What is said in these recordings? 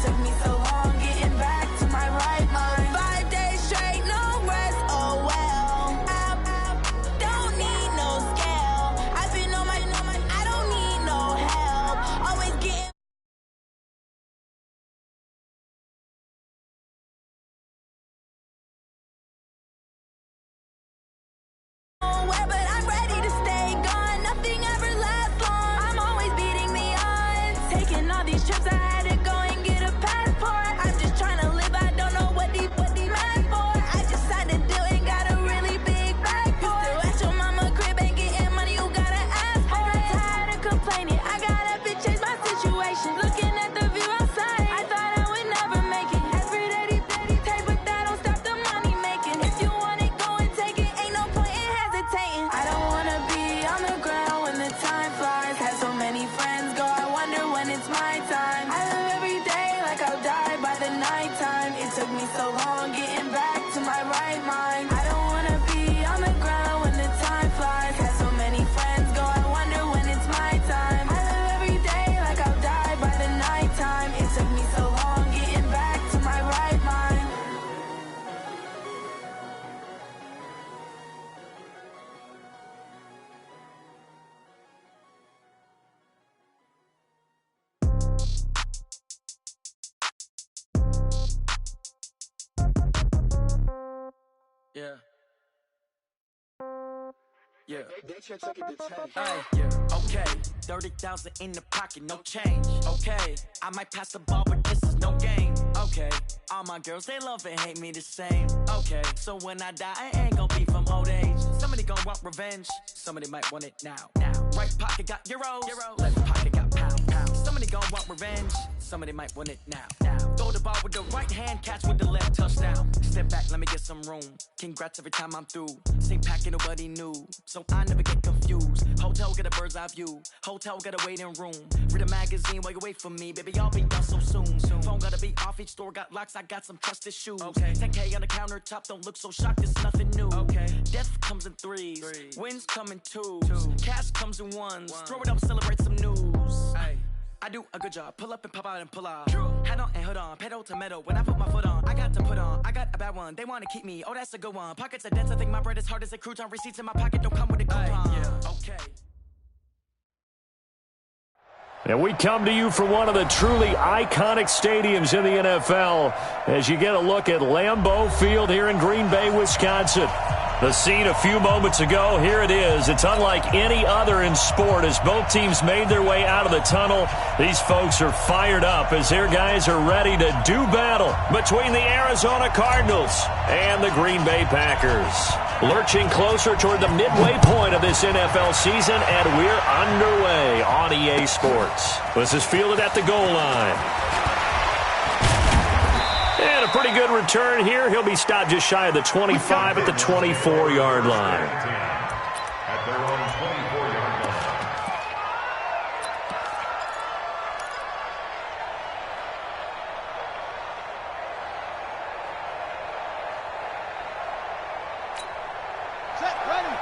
took me so long getting back to my right mind. 5 days straight, no rest, oh well. I don't need no scale. I've been on my, I don't need no help. Always getting nowhere, but I'm ready to stay gone. Nothing ever lasts long. I'm always beating the odds. Taking all these trips, I had to go and get a passport. I'm just trying to live, I don't know what these mad for. I just had to do it, got a really big bag for it. Still at your mama crib, ain't getting money, you gotta ask for it. I got tired of complaining, I got up and changed my situation. Looking at the view outside, I thought I would never make it. Every day, take, but that don't stop the money making. If you want it, go and take it, ain't no point in hesitating. I don't wanna be on the ground when the time flies. Had so many friends go, I wonder when it's my time. I live every day like I'll die by the nighttime. It took me so long getting back to my right mind. I don't wanna be on the ground when the time flies. Had so many friends go, I wonder when it's my time. I live every day like I'll die by the nighttime. It took me so long getting back to my right mind. Yeah. Yeah. Yeah. Okay. 30,000 in the pocket, no change. Okay. I might pass the ball, but this is no game. Okay. All my girls, they love and hate me the same. Okay. So when I die, I ain't gonna be from old age. Somebody gonna want revenge. Somebody might want it now. Right pocket got euros. Left pocket got pounds. Somebody gonna want revenge. Somebody might want it now. Throw the ball with the right hand, catch with the left, touchdown. Step back, let me get some room. Congrats every time I'm through. Same packet, nobody knew, so I never get confused. Hotel get a bird's eye view. Hotel got a waiting room. Read a magazine while you wait for me, baby. I'll be done so soon. Phone gotta be off. Each store got locks. I got some trusted shoes. Okay. 10K on the countertop. Don't look so shocked. It's nothing new. Okay. Death comes in threes. Wins come in twos. Cash comes in ones. Throw it up, celebrate some news. Ay. I do a good job. Pull up and pop out and pull out. Head on and hood on. Pedal to metal. When I put my foot on, I got to put on. I got a bad one. They want to keep me. Oh, that's a good one. Pockets are dense. I think my bread is hard as a crouton. Receipts in my pocket don't come with a coupon. Yeah. Okay. And we come to you from one of the truly iconic stadiums in the NFL as you get a look at Lambeau Field here in Green Bay, Wisconsin. The scene a few moments ago, here it is. It's unlike any other in sport as both teams made their way out of the tunnel. These folks are fired up as their guys are ready to do battle between the Arizona Cardinals and the Green Bay Packers. Lurching closer toward the midway point of this NFL season, and we're underway on EA Sports. This is fielded at the goal line. And a pretty good return here. He'll be stopped just shy of the 25 at the 24-yard line. At their own 24-yard line. Set, ready.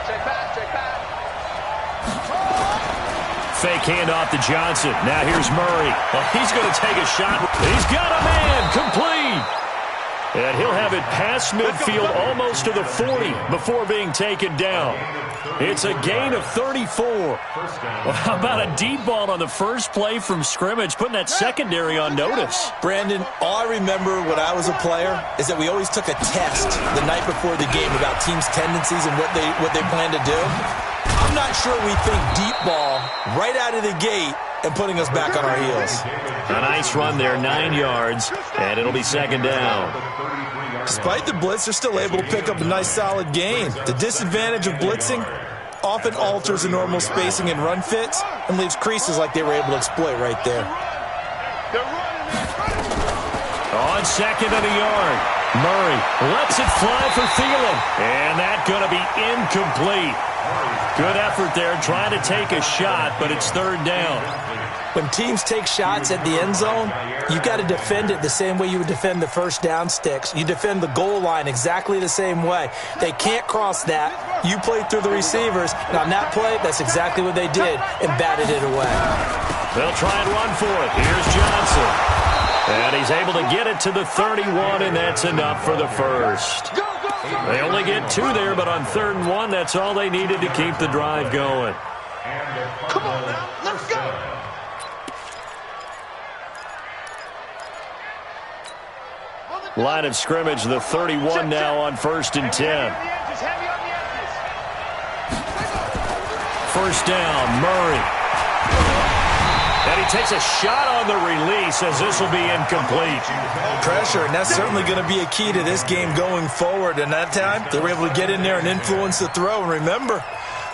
Check back. Fake handoff to Johnson. Now here's Murray. Well, he's going to take a shot. He's got a man. Complete. And he'll have it past midfield almost to the 40 before being taken down. It's a gain of 34. Well, how about a deep ball on the first play from scrimmage, putting that secondary on notice? Brandon, all I remember when I was a player is that we always took a test the night before the game about teams' tendencies and what they plan to do. I'm not sure we think deep ball right out of the gate and putting us back on our heels. A nice run there, 9 yards, and it'll be second down. Despite the blitz, they're still able to pick up a nice solid gain. The disadvantage of blitzing often alters the normal spacing and run fits and leaves creases like they were able to exploit right there. On second and a yard, Murray lets it fly for Thielen, and that's going to be incomplete. Good effort there trying to take a shot, but it's third down. When teams take shots at the end zone, you got to defend it the same way you would defend the first down sticks. You defend the goal line exactly the same way. They can't cross that. You play through the receivers. And on that play, that's exactly what they did and batted it away. They'll try and run for it. Here's Johnson. And he's able to get it to the 31, and that's enough for the first. They only get 2 there, but on 3rd and 1, that's all they needed to keep the drive going. Come on now, let's go. Line of scrimmage, the 31 now on 1st and 10. First down, Murray. And he takes a shot on the release as this will be incomplete. Pressure, and that's certainly going to be a key to this game going forward. And that time, they were able to get in there and influence the throw. And remember,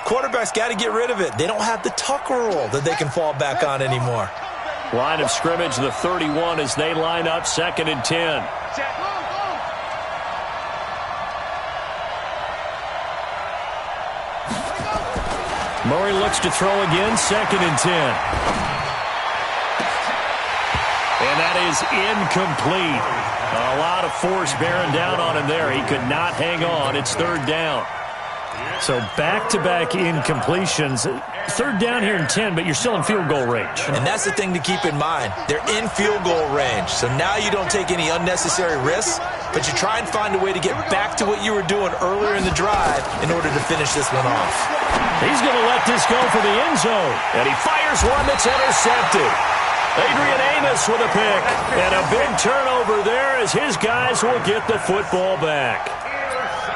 quarterbacks got to get rid of it. They don't have the Tucker rule that they can fall back on anymore. Line of scrimmage, the 31 as they line up 2nd and 10. Murray looks to throw again, 2nd and 10. And that is incomplete. A lot of force bearing down on him there. He could not hang on. It's 3rd down. So back-to-back incompletions. 3rd down here in 10, but you're still in field goal range. And that's the thing to keep in mind. They're in field goal range. So now you don't take any unnecessary risks, but you try and find a way to get back to what you were doing earlier in the drive in order to finish this one off. He's going to let this go for the end zone. And he fires one that's intercepted. Adrian Amos with a pick. And a big turnover there as his guys will get the football back.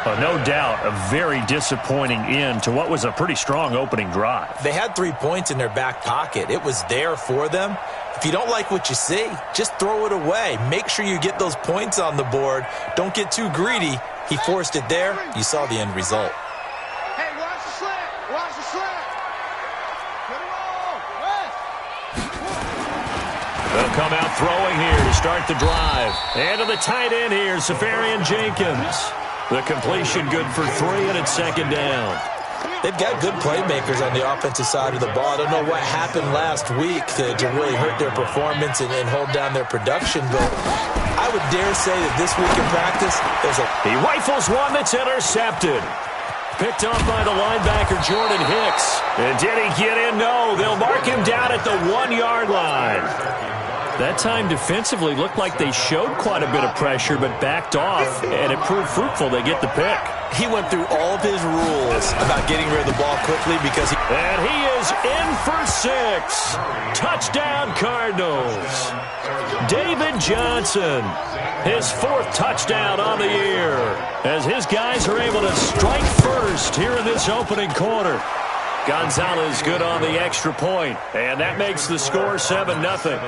No doubt a very disappointing end to what was a pretty strong opening drive. They had 3 points in their back pocket. It was there for them. If you don't like what you see, just throw it away. Make sure you get those points on the board. Don't get too greedy. He forced it there. You saw the end result. Hey, watch the slant. Watch the slant. Get it all. They'll come out throwing here to start the drive. And to the tight end here, Safarian Jenkins. The completion good for 3, and it's 2nd down. They've got good playmakers on the offensive side of the ball. I don't know what happened last week to really hurt their performance and hold down their production, but I would dare say that this week in practice, He rifles one that's intercepted. Picked off by the linebacker, Jordan Hicks. And did he get in? No, they'll mark him down at the 1-yard line. That time defensively looked like they showed quite a bit of pressure but backed off, and it proved fruitful. They get the pick. He went through all of his rules about getting rid of the ball quickly because And he is in for 6. Touchdown, Cardinals. David Johnson, his 4th touchdown on the year, as his guys are able to strike first here in this opening quarter. Gonzalez good on the extra point, and that makes the score 7-0.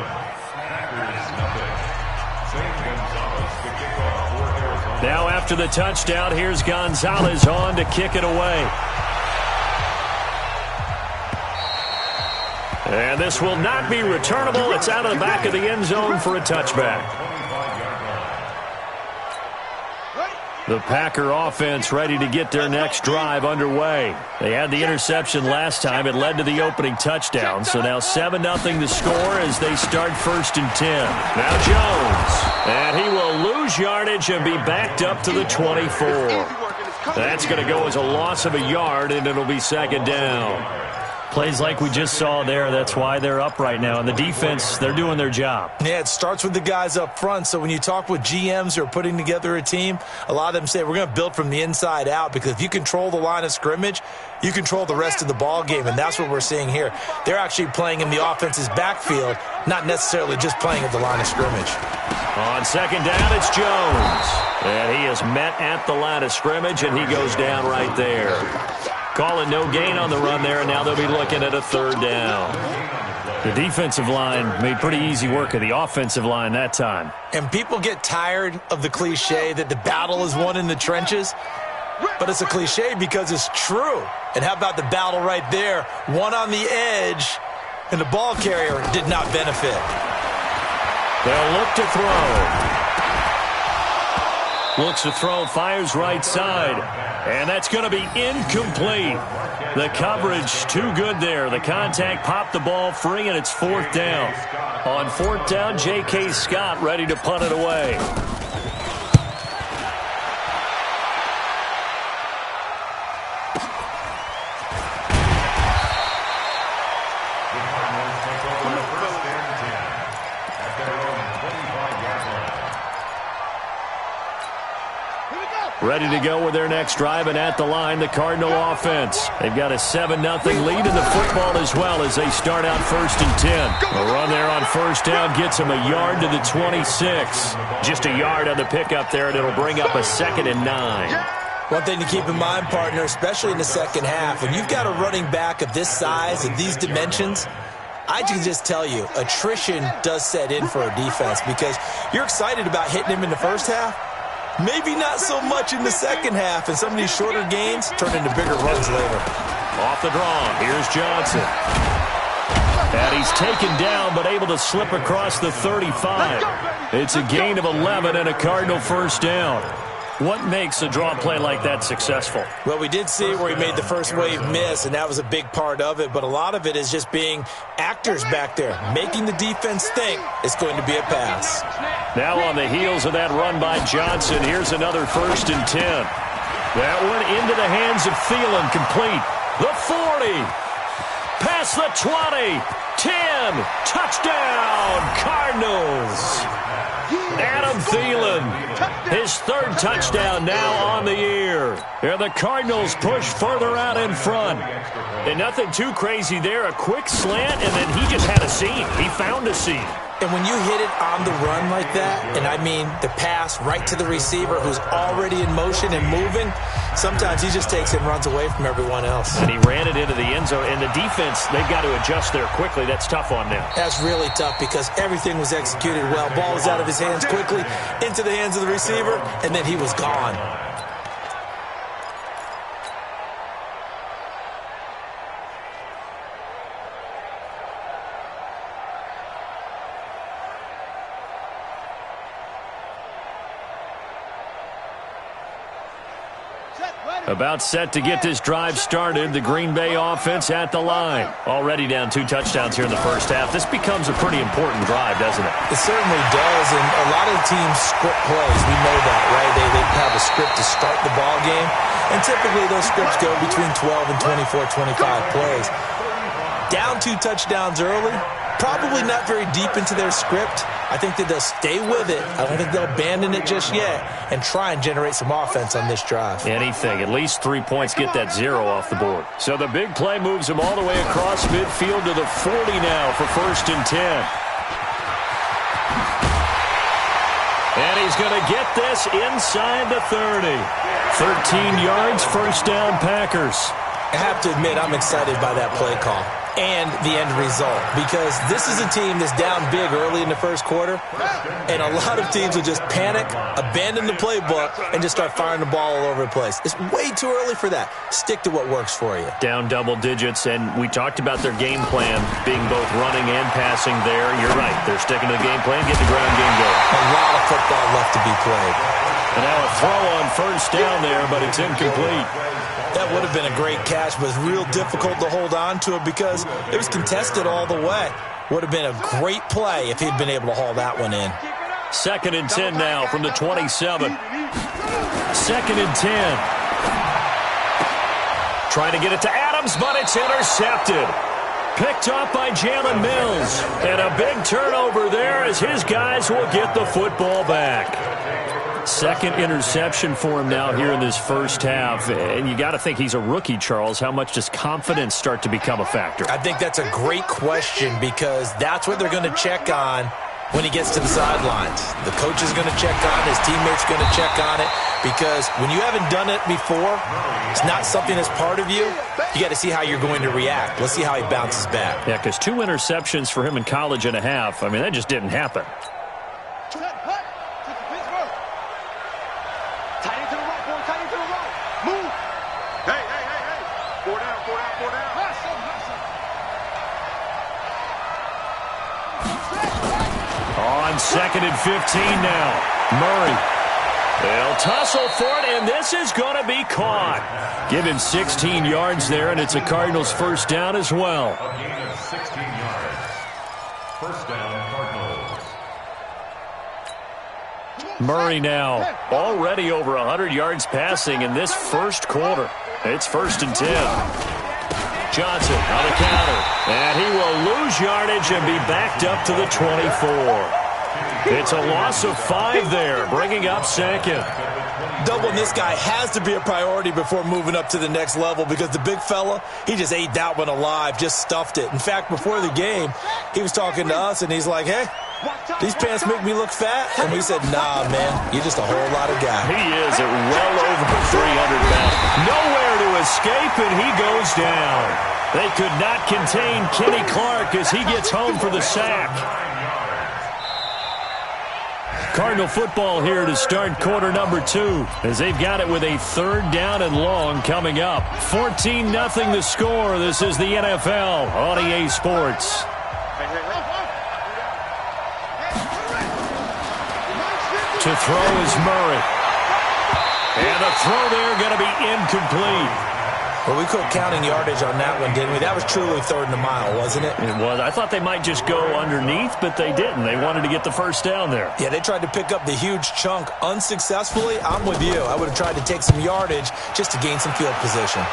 Now after the touchdown, here's Gonzalez on to kick it away. And this will not be returnable. It's out of the back of the end zone for a touchback. The Packer offense ready to get their next drive underway. They had the interception last time. It led to the opening touchdown. So now 7-0 the score as they start 1st and 10. Now Jones. And he will lose yardage and be backed up to the 24. That's going to go as a loss of a yard, and it'll be 2nd down. Plays like we just saw there. That's why they're up right now. And the defense, they're doing their job. Yeah, it starts with the guys up front. So when you talk with GMs who are putting together a team, a lot of them say we're going to build from the inside out, because if you control the line of scrimmage, you control the rest of the ball game, and that's what we're seeing here. They're actually playing in the offense's backfield, not necessarily just playing at the line of scrimmage. On 2nd down, it's Jones. And he is met at the line of scrimmage, and he goes down right there. Call it no gain on the run there, and now they'll be looking at a 3rd down. The defensive line made pretty easy work of the offensive line that time. And people get tired of the cliche that the battle is won in the trenches, but it's a cliche because it's true. And how about the battle right there? One on the edge, and the ball carrier did not benefit. They'll look to throw. Looks to throw, fires right side. And that's going to be incomplete. The coverage too good there. The contact popped the ball free, and it's 4th down. On 4th down, J.K. Scott ready to punt it away. Ready to go with their next drive, and at the line, the Cardinal offense. They've got a 7-0 lead in the football as well as they start out 1st and 10. A run there on first down gets them a yard to the 26. Just a yard on the pickup there, and it'll bring up a 2nd and 9. One thing to keep in mind, partner, especially in the second half, when you've got a running back of this size, of these dimensions, I can just tell you, attrition does set in for a defense because you're excited about hitting him in the first half. Maybe not so much in the second half, and some of these shorter gains turn into bigger runs later. Off the draw, here's Johnson. And he's taken down, but able to slip across the 35. It's a gain of 11 and a Cardinal first down. What makes a draw play like that successful? Well, we did see where he made the first wave miss, and that was a big part of it. But a lot of it is just being actors back there, making the defense think it's going to be a pass. Now on the heels of that run by Johnson, here's another 1st and 10. That one into the hands of Thielen, complete. The 40. Past the 20. 10. Touchdown, Cardinals. Adam Thielen, his 3rd touchdown now on the year. And the Cardinals push further out in front. And nothing too crazy there. A quick slant, and then he just had a seam. He found a seam. And when you hit it on the run like that, and I mean the pass right to the receiver who's already in motion and moving, sometimes he just takes it and runs away from everyone else. And he ran it into the end zone. And the defense, they've got to adjust there quickly. That's tough on them. That's really tough because everything was executed well. Ball was out of his hands quickly, into the hands of the receiver, and then he was gone. About set to get this drive started. The Green Bay offense at the line. Already down 2 touchdowns here in the first half. This becomes a pretty important drive, doesn't it? It certainly does, and a lot of teams script plays. We know that, right? They have a script to start the ball game, and typically those scripts go between 12 and 24, 25 plays. Down 2 touchdowns early, probably not very deep into their script. I think that they'll stay with it. I don't think they'll abandon it just yet and try and generate some offense on this drive. Anything. At least 3 points, get that 0 off the board. So the big play moves him all the way across midfield to the 40 now for 1st and 10. And he's going to get this inside the 30. 13 yards, first down, Packers. I have to admit, I'm excited by that play call and the end result because this is a team that's down big early in the first quarter, and a lot of teams will just panic, abandon the playbook, and just start firing the ball all over the place. It's way too early for that. Stick to what works for you. Down double digits, and we talked about their game plan being both running and passing there. You're right. They're sticking to the game plan, getting the ground game going. A lot of football left to be played. And now a throw on first down there, but it's incomplete. That would have been a great catch, but it's real difficult to hold on to it because it was contested all the way. Would have been a great play if he'd been able to haul that one in. 2nd and 10 now from the 27. 2nd and 10. Trying to get it to Adams, but it's intercepted. Picked off by Jalen Mills. And a big turnover there as his guys will get the football back. 2nd interception for him now here in this first half. And you got to think he's a rookie, Charles. How much does confidence start to become a factor? I think that's a great question because that's what they're going to check on when he gets to the sidelines. The coach is going to check on it. His teammates are going to check on it because when you haven't done it before, it's not something that's part of you. You got to see how you're going to react. Let's see how he bounces back. Yeah, because 2 interceptions for him in college and a half. I mean, that just didn't happen. On 2nd and 15 now. Murray. They'll tussle for it, and this is going to be caught. Give him 16 yards there, and it's a Cardinals first down as well. A gain of 16 yards. First down, Cardinals. Murray now already over 100 yards passing in this first quarter. It's 1st and 10. Johnson on the counter, and he will lose yardage and be backed up to the 24. It's a loss of 5 there, bringing up 2nd. Doubling this guy has to be a priority before moving up to the next level because the big fella, he just ate that one alive, just stuffed it. In fact, before the game, he was talking to us, and he's like, hey, these pants make me look fat? And we said, nah, man, you're just a whole lot of guy. He is at well over 300 pounds. Nowhere to escape, and he goes down. They could not contain Kenny Clark as he gets home for the sack. Cardinal football here to start quarter number 2 as they've got it with a 3rd down and long coming up. 14-0 the score. This is the NFL on EA Sports. To throw is Murray. And the throw there going to be incomplete. Well, we quit counting yardage on that one, didn't we? That was truly 3rd and a mile, wasn't it? It was. I thought they might just go underneath, but they didn't. They wanted to get the first down there. Yeah, they tried to pick up the huge chunk unsuccessfully. I'm with you. I would have tried to take some yardage just to gain some field position.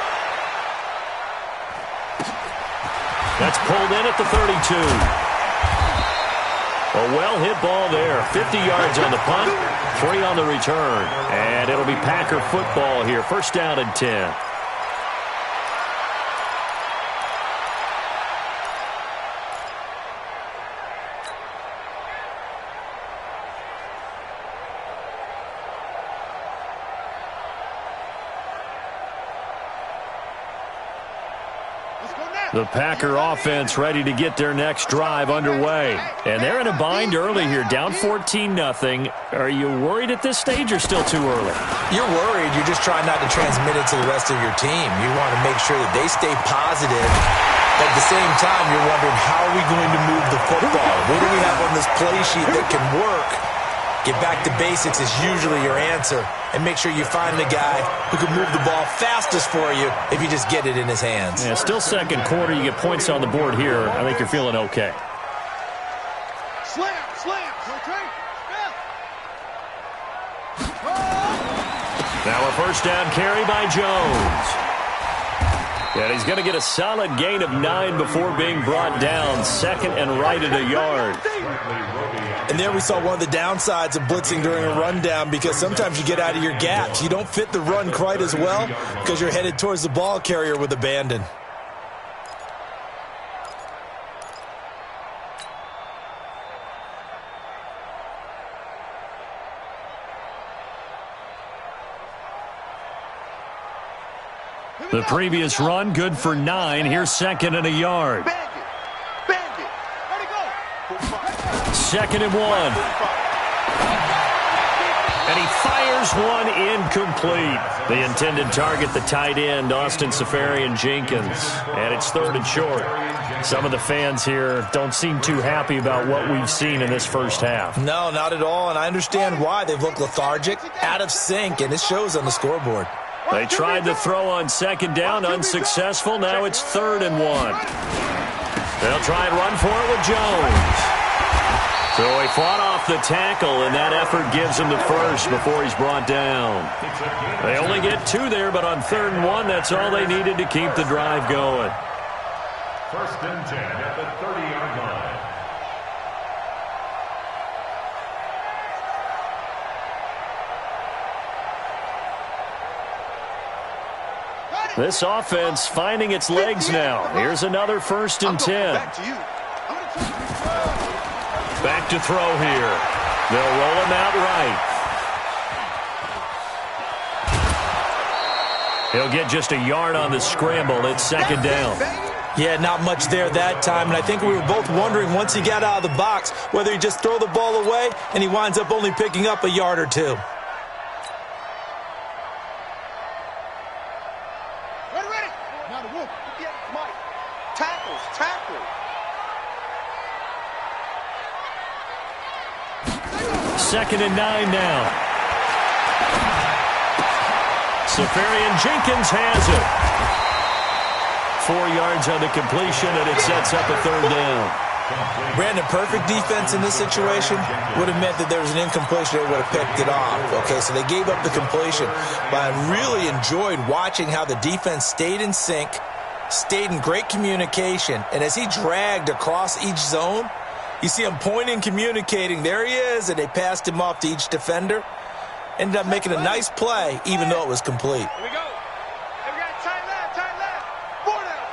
That's pulled in at the 32. A well-hit ball there. 50 yards on the punt, 3 on the return. And it'll be Packer football here. First down and 10. The Packer offense ready to get their next drive underway. And they're in a bind early here, down 14-0. Are you worried at this stage or still too early? You're worried. You're just trying not to transmit it to the rest of your team. You want to make sure that they stay positive. At the same time, you're wondering, how are we going to move the football? What do we have on this play sheet that can work? Get back to basics is usually your answer. And make sure you find the guy who can move the ball fastest for you if you just get it in his hands. Yeah, still second quarter. You get points on the board here. I think you're feeling okay. Slam. Now a first down carry by Jones. And he's going to get a solid gain of 9 before being brought down. 2nd and right at a yard. And there we saw one of the downsides of blitzing during a rundown, because sometimes you get out of your gaps. You don't fit the run quite as well because you're headed towards the ball carrier with abandon. The previous run, good for 9. Here's 2nd and a yard. Bandit. Where'd he go? 2nd and 1. And he fires one incomplete. The intended target, the tight end, Austin Seferian-Jenkins. And it's 3rd and short. Some of the fans here don't seem too happy about what we've seen in this first half. No, not at all, and I understand why. They've looked lethargic, out of sync, and it shows on the scoreboard. They tried to throw on 2nd down, unsuccessful. Now it's 3rd and 1. They'll try and run for it with Jones. So he fought off the tackle, and that effort gives him the first before he's brought down. They only get 2 there, but on 3rd and 1, that's all they needed to keep the drive going. 1st and 10 at the 30-yard line. This offense finding its legs now. Here's another 1st and 10. Back to throw here. They'll roll him out right. He'll get just a yard on the scramble. It's 2nd down. Yeah, not much there that time, and I think we were both wondering once he got out of the box whether he just throw the ball away and he winds up only picking up a yard or 2. Second and 9 now. Seferian-Jenkins has it. 4 yards on the completion, and it sets up a 3rd down. Brandon, perfect defense in this situation would have meant that there was an incompletion. They would have picked it off. Okay, so they gave up the completion. But I really enjoyed watching how the defense stayed in sync, stayed in great communication, and as he dragged across each zone, you see him pointing, communicating. There he is, and they passed him off to each defender. ended up making a nice play, even though it was complete. Here we go. Hey, we got tight left. 4 down.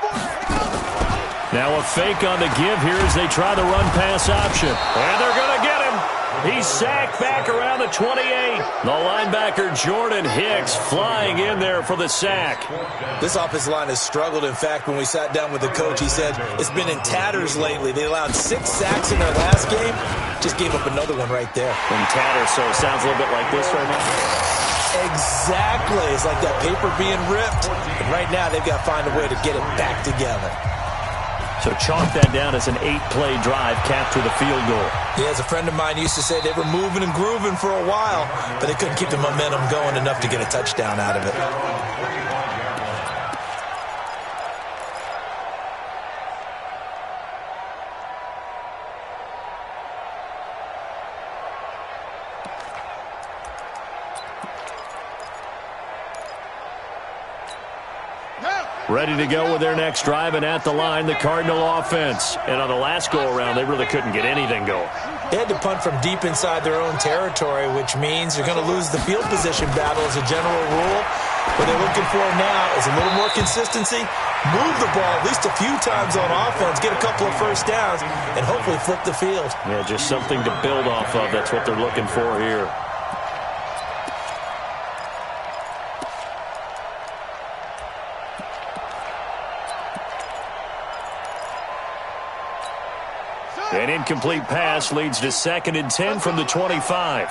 Now a fake on the give here as they try the run-pass option. And they're going to get him. He's sacked back around the 28. The linebacker Jordan Hicks flying in there for the sack. This offensive line has struggled. In fact, when we sat down with the coach, he said it's been in tatters lately. They allowed 6 sacks in their last game. Just gave up another one right there. In tatters, so it sounds a little bit like this right now. Exactly. It's like that paper being ripped. And right now, they've got to find a way to get it back together. So chalk that down as an 8-play drive capped with a field goal. Yeah, as a friend of mine used to say, they were moving and grooving for a while, but they couldn't keep the momentum going enough to get a touchdown out of it. Ready to go with their next drive, and at the line, the Cardinal offense. And on the last go-around, they really couldn't get anything going. They had to punt from deep inside their own territory, which means you're going to lose the field position battle as a general rule. What they're looking for now is a little more consistency, move the ball at least a few times on offense, get a couple of first downs, and hopefully flip the field. Yeah, just something to build off of. That's what they're looking for here. An incomplete pass leads to 2nd and 10 from the 25.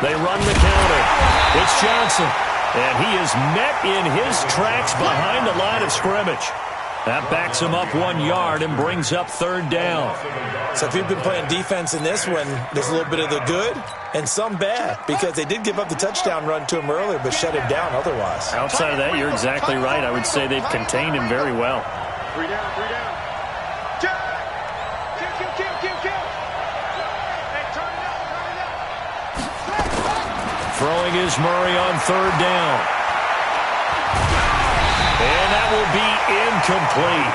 They run the counter. It's Johnson. And he is met in his tracks behind the line of scrimmage. That backs him up 1 yard and brings up 3rd down. So if you've been playing defense in this one, there's a little bit of the good and some bad, because they did give up the touchdown run to him earlier, but shut him down otherwise. Outside of that, you're exactly right. I would say they've contained him very well. 3 down. Kill. Hey, turn it up. Throwing is Murray on 3rd down. And that will be incomplete.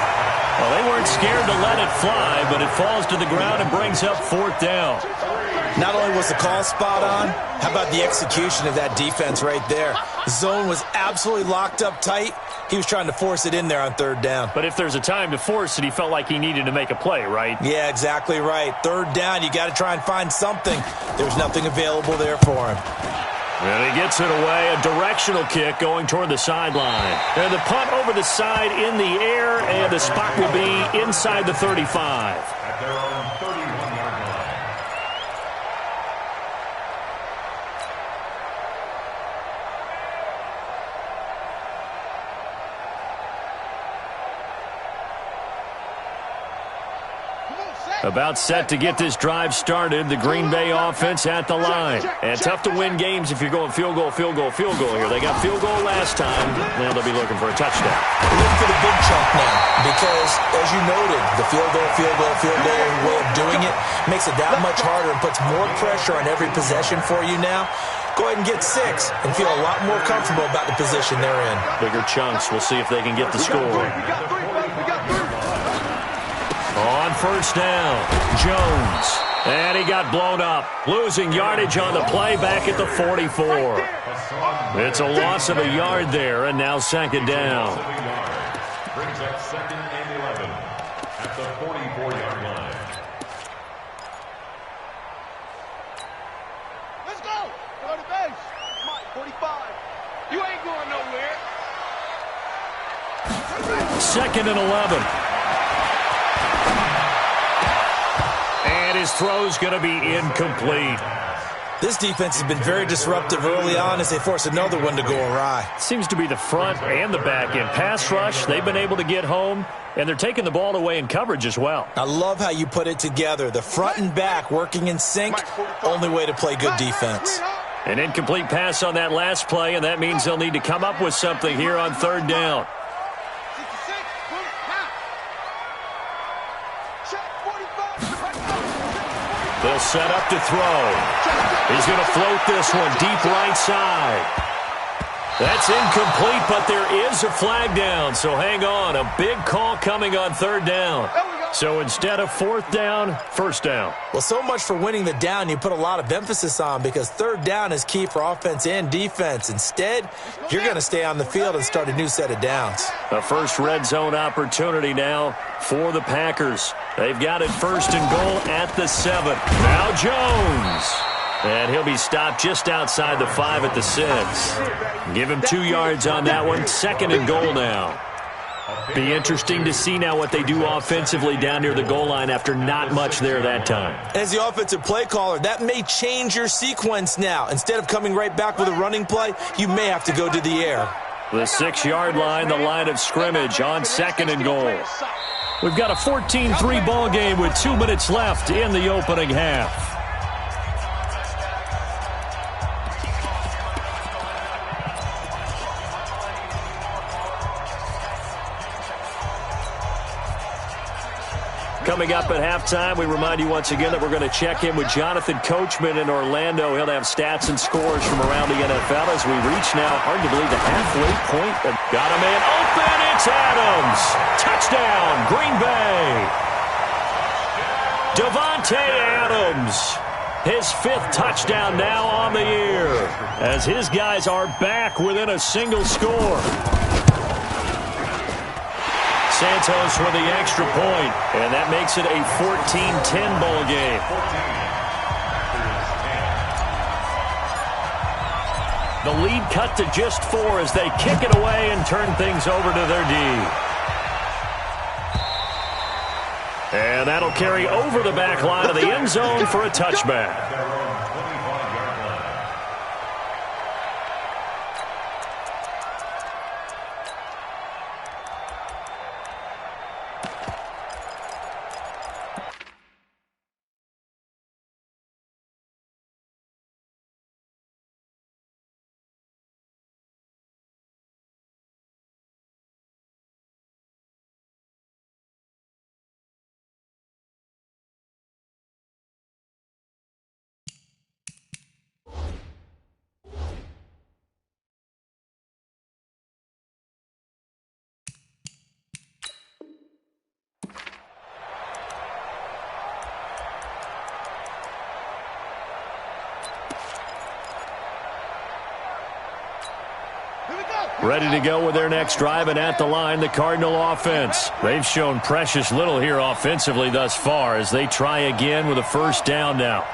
Well, they weren't scared to let it fly, but it falls to the ground and brings up 4th down. Not only was the call spot on, how about the execution of that defense right there? The zone was absolutely locked up tight. He was trying to force it in there on 3rd down. But if there's a time to force it, he felt like he needed to make a play, right? Yeah, exactly right. 3rd down, you got to try and find something. There's nothing available there for him. And he gets it away, a directional kick going toward the sideline. And the punt over the side in the air, and the spot will be inside the 35. At their own 31-yard line. About set to get this drive started. The Green Bay offense at the line. And tough to win games if you're going field goal here. They got field goal last time. Now they'll be looking for a touchdown. We're looking for the big chunk now because, as you noted, the field goal way of doing it makes it that much harder and puts more pressure on every possession for you now. Go ahead and get 6 and feel a lot more comfortable about the position they're in. Bigger chunks. We'll see if they can get the score. We got three. On 1st down, Jones. And he got blown up. Losing yardage on the play back at the 44. It's a loss of a yard there, and now 2nd down. Brings up 2nd and 11 at the 44-yard line. Let's go. Go to base. Mike, 45. You ain't going nowhere. 2nd and 11. And his throw's going to be incomplete. This defense has been very disruptive early on as they force another one to go awry. Seems to be the front and the back end. Pass rush, they've been able to get home, and they're taking the ball away in coverage as well. I love how you put it together. The front and back working in sync, only way to play good defense. An incomplete pass on that last play, and that means they'll need to come up with something here on 3rd down. They'll set up to throw. He's going to float this one deep right side. That's incomplete, but there is a flag down, so hang on. A big call coming on 3rd down. So instead of fourth down, first down. Well, so much for winning the down you put a lot of emphasis on, because third down is key for offense and defense. Instead, you're going to stay on the field and start a new set of downs. The first red zone opportunity now for the Packers. They've got it first and goal at the 7. Now Jones. And he'll be stopped just outside the 5 at the 6. Give him 2 yards on that one. Second and goal now. Be interesting to see now what they do offensively down near the goal line after not much there that time. As the offensive play caller, that may change your sequence now. Instead of coming right back with a running play, you may have to go to the air. The 6-yard line, the line of scrimmage on second and goal. We've got a 14-3 ball game with 2 minutes left in the opening half. Coming up at halftime, we remind you once again that we're going to check in with Jonathan Coachman in Orlando. He'll have stats and scores from around the NFL as we reach now, hard to believe, the halfway point. Got a man open. It's Adams. Touchdown, Green Bay. Davante Adams. His 5th touchdown now on the year as his guys are back within a single score. Santos with the extra point, and that makes it a 14-10 ball game. The lead cut to just 4 as they kick it away and turn things over to their D. And that'll carry over the back line of the end zone for a touchback. Ready to go with their next drive, and at the line, the Cardinal offense. They've shown precious little here offensively thus far as they try again with a first down now.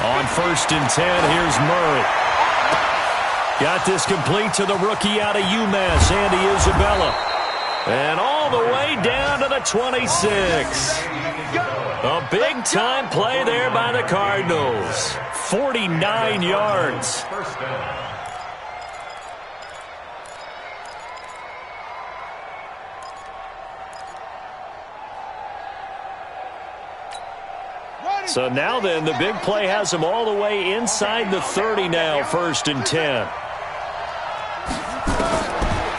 On 1st and 10, here's Murray. Got this complete to the rookie out of UMass, Andy Isabella. And all the way down to the 26. A big-time play there by the Cardinals. 49 yards. So now then, the big play has them all the way inside the 30 now, 1st and 10.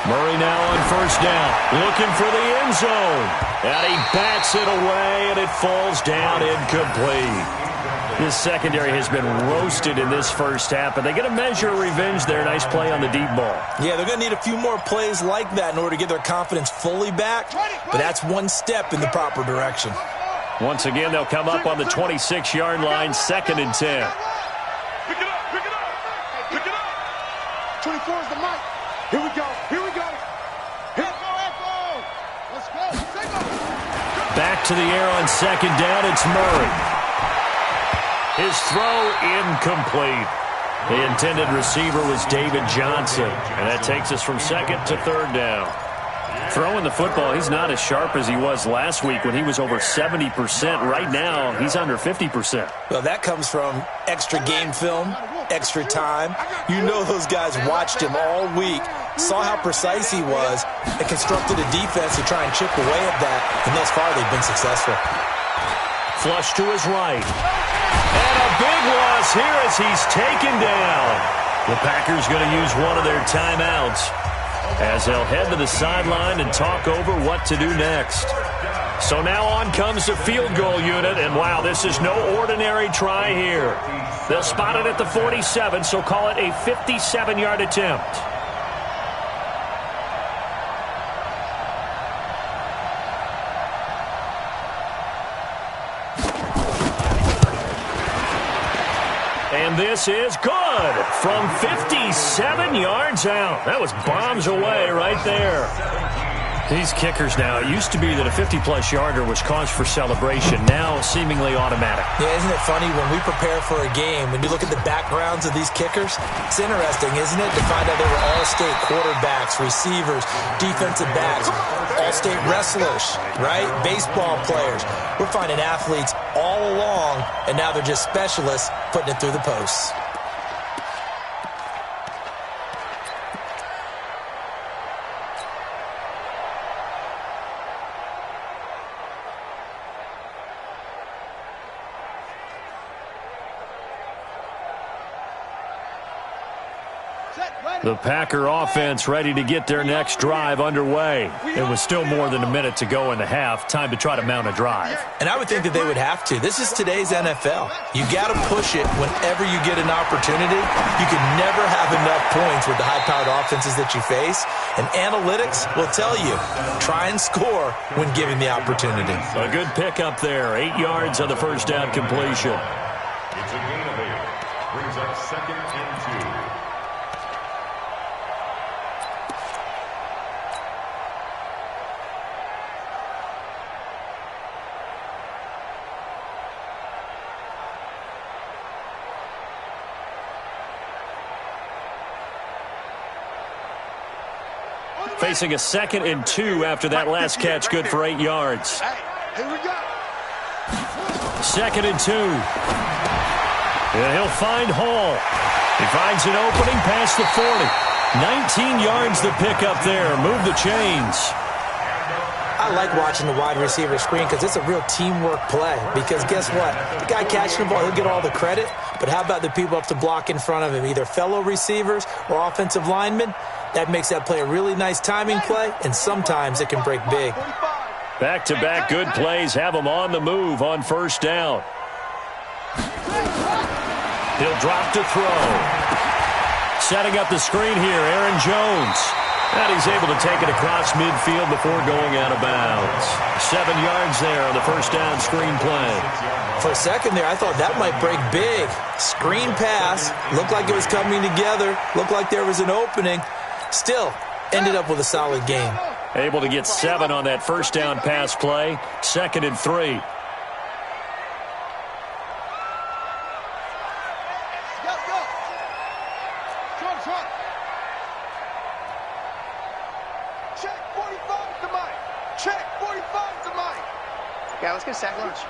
Murray now on first down, looking for the end zone. And he bats it away, and it falls down incomplete. This secondary has been roasted in this first half, but they get a measure of revenge there. Nice play on the deep ball. Yeah, they're going to need a few more plays like that in order to get their confidence fully back, but that's one step in the proper direction. Once again, they'll come up on the 26-yard line, 2nd and 10. Pick it up, pick it up, pick it up. 24 is the mic. Here we go, here we go. Echo. Let's go. Back to the air on 2nd down, it's Murray. His throw incomplete. The intended receiver was David Johnson, and that takes us from 2nd to 3rd down. Throwing the football, he's not as sharp as he was last week when he was over 70%. Right now, he's under 50%. Well, that comes from extra game film, extra time. You know those guys watched him all week, saw how precise he was, and constructed a defense to try and chip away at that, and thus far they've been successful. Flush to his right. And a big loss here as he's taken down. The Packers going to use one of their timeouts as they'll head to the sideline and talk over what to do next. So now on comes the field goal unit, and wow, this is no ordinary try here. They'll spot it at the 47, so call it a 57-yard attempt. – 1 And this is good from 57 yards out. That was bombs away right there. These kickers now, it used to be that a 50-plus yarder was cause for celebration, now seemingly automatic. Yeah, isn't it funny when we prepare for a game, when you look at the backgrounds of these kickers, it's interesting, isn't it, to find out they were all-state quarterbacks, receivers, defensive backs, all-state wrestlers, right? Baseball players. We're finding athletes all along, and now they're just specialists putting it through the posts. The Packer offense ready to get their next drive underway. It was still more than a minute to go in the half. Time to try to mount a drive. And I would think that they would have to. This is today's NFL. You got to push it whenever you get an opportunity. You can never have enough points with the high-powered offenses that you face. And analytics will tell you, try and score when given the opportunity. A good pickup there. 8 yards on the first down completion. It's a gain of 8. Brings up 2nd and 2. Facing a 2nd and 2 after that last catch, good for 8 yards. Here we go. 2nd and 2. And he'll find Hall. He finds an opening past the 40. 19 yards the pickup there. Move the chains. I like watching the wide receiver screen because it's a real teamwork play. Because guess what? The guy catching the ball, he'll get all the credit. But how about the people up to block in front of him, either fellow receivers or offensive linemen? That makes that play a really nice timing play, and sometimes it can break big. Back-to-back good plays have him on the move on first down. He'll drop to throw. Setting up the screen here, Aaron Jones. And he's able to take it across midfield before going out of bounds. 7 yards there on the first down screen play. For a second there, I thought that might break big. Screen pass. Looked like it was coming together. Looked like there was an opening. Still, ended up with a solid game. Able to get 7 on that first down pass play. 2nd and 3. Check 45 to Mike. Check 45 to Mike. Yeah, let's get sack lunch.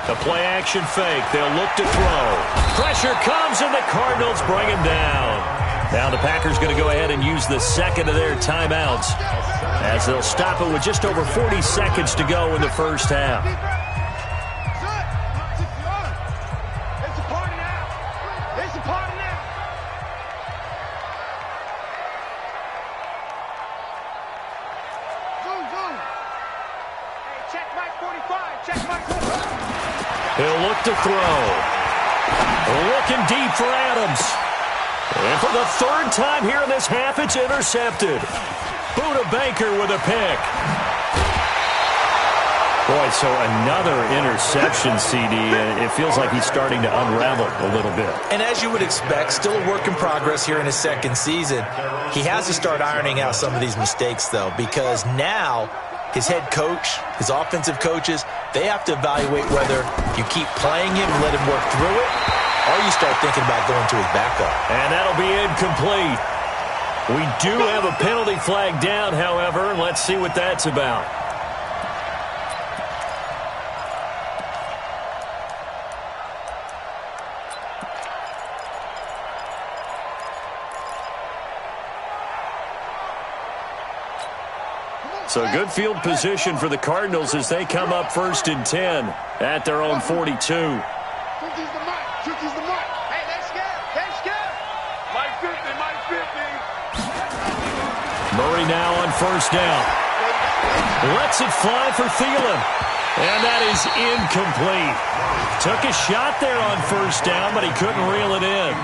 The play action fake. They'll look to throw. Pressure comes and the Cardinals bring him down. Now the Packers going to go ahead and use the second of their timeouts as they'll stop it with just over 40 seconds to go in the first half. It's a party now. It's a party now. Zoom, zoom. Hey, check Mike 45. Check Mike 45. He'll look to throw. Looking deep for Adams. And for the third time here in this half, it's intercepted. Buda Baker with a pick. Boy, so another interception, CD. It feels like he's starting to unravel a little bit. And as you would expect, still a work in progress here in his second season. He has to start ironing out some of these mistakes, though, because now his head coach, his offensive coaches, they have to evaluate whether you keep playing him and let him work through it, or you start thinking about going to his backup. And that'll be incomplete. We do have a penalty flag down, however. Let's see what that's about. So good field position for the Cardinals as they come up 1st and 10 at their own 42. Tricky's the mic. Tricky's the mic. Hey, they scared. They scared. Mike 50. Mike 50. Murray now on first down. Lets it fly for Thielen. And that is incomplete. Took a shot there on first down, but he couldn't reel it in.